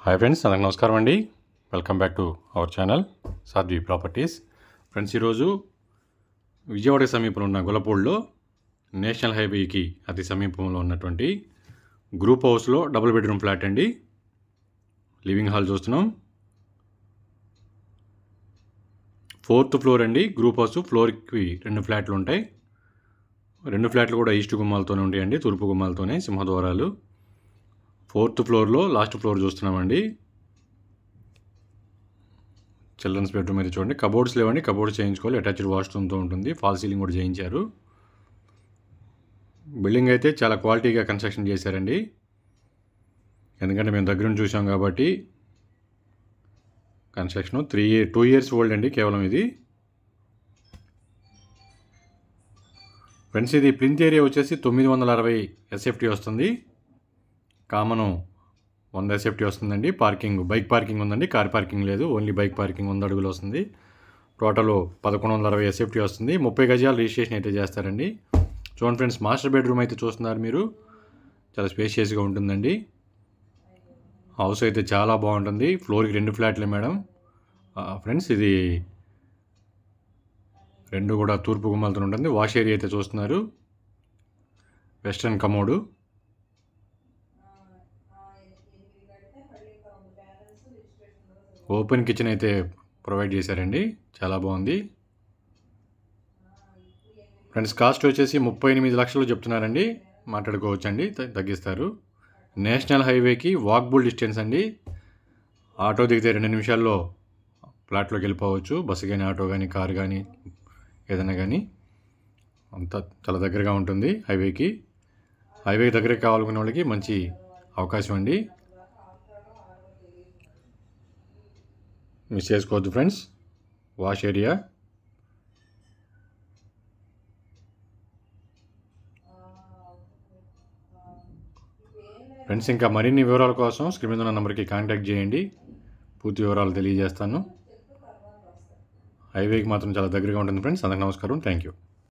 Hi friends, అందరికి నమస్కారం అండి. Welcome back to our channel Sadhvi properties. Friends, ఈరోజు విజయవాడ సమీపంలో ఉన్న గొల్లపూడిలో నేషనల్ హైవేకి అతి సమీపంలో ఉన్నటువంటి గ్రూప్ హౌస్లో డబుల్ బెడ్రూమ్ ఫ్లాట్ అండి. లివింగ్ హాల్ చూస్తున్నాం. 4th ఫ్లోర్ అండి. గ్రూప్ హౌస్ ఫ్లోర్కి 2 ఫ్లాట్లు ఉంటాయి. 2 ఫ్లాట్లు కూడా ఈస్ట్ గుమ్మాలతోనే ఉంటాయండి, తూర్పు గుమ్మాలతోనే, సింహద్వారాలు. 4th ఫ్లోర్లో లాస్ట్ ఫ్లోర్ చూస్తున్నామండి. చిల్డ్రన్స్ బెడ్రూమ్ అయితే చూడండి. కబోర్డ్స్ లేవండి, కబోర్డ్స్ చేయించుకోవాలి. అటాచ్డ్ వాష్రూమ్తో ఉంటుంది. ఫాల్ సీలింగ్ కూడా చేయించారు. బిల్డింగ్ అయితే చాలా క్వాలిటీగా కన్స్ట్రక్షన్ చేశారండి. ఎందుకంటే మేము దగ్గర నుంచి చూసాం కాబట్టి. కన్స్ట్రక్షన్ 2 years ఓల్డ్ అండి కేవలం ఇది. ఫ్రెండ్స్, ఇది ప్లింత్ ఏరియా వచ్చేసి 960 SFT వస్తుంది. కామను 100 SFT వస్తుందండి. పార్కింగ్, బైక్ పార్కింగ్ ఉందండి, కార్ పార్కింగ్ లేదు. ఓన్లీ బైక్ పార్కింగ్ 100 అడుగులు వస్తుంది. టోటల్ 1160 SFT వస్తుంది. 30 గజాలు రిజిస్ట్రేషన్ అయితే చేస్తారండి. చూడండి ఫ్రెండ్స్, మాస్టర్ బెడ్రూమ్ అయితే చూస్తున్నారు మీరు. చాలా స్పేషియస్గా ఉంటుందండి. హౌస్ అయితే చాలా బాగుంటుంది. ఫ్లోర్కి 2 ఫ్లాట్లే మేడం. ఫ్రెండ్స్, ఇది 2 కూడా తూర్పు గుమ్మాలతో ఉంటుంది. వాష్ ఏరియా అయితే చూస్తున్నారు. Western commode. ఓపెన్ కిచెన్ అయితే ప్రొవైడ్ చేశారండి. చాలా బాగుంది. ఫ్రెండ్స్, కాస్ట్ వచ్చేసి 38 లక్షలు చెప్తున్నారండి. మాట్లాడుకోవచ్చండి, తగ్గిస్తారు. నేషనల్ హైవేకి వాక్బుల్ డిస్టెన్స్ అండి. ఆటో దిగితే 2 నిమిషాల్లో ఫ్లాట్లోకి వెళ్ళిపోవచ్చు. బస్సు కానీ, ఆటో కానీ, కారు కానీ, ఏదైనా కానీ అంతా చాలా దగ్గరగా ఉంటుంది హైవేకి. హైవే దగ్గరికి కావాలనుకునే వాళ్ళకి మంచి అవకాశం అండి. మిస్ చేసుకోవద్దు ఫ్రెండ్స్. Wash area. ఫ్రెండ్స్, ఇంకా మరిన్ని వివరాల కోసం స్క్రీన్ మీద ఉన్న నెంబర్కి కాంటాక్ట్ చేయండి. పూర్తి వివరాలు తెలియజేస్తాను. హైవేకి మాత్రం చాలా దగ్గరగా ఉంటుంది ఫ్రెండ్స్. అందరికీ నమస్కారం. Thank you.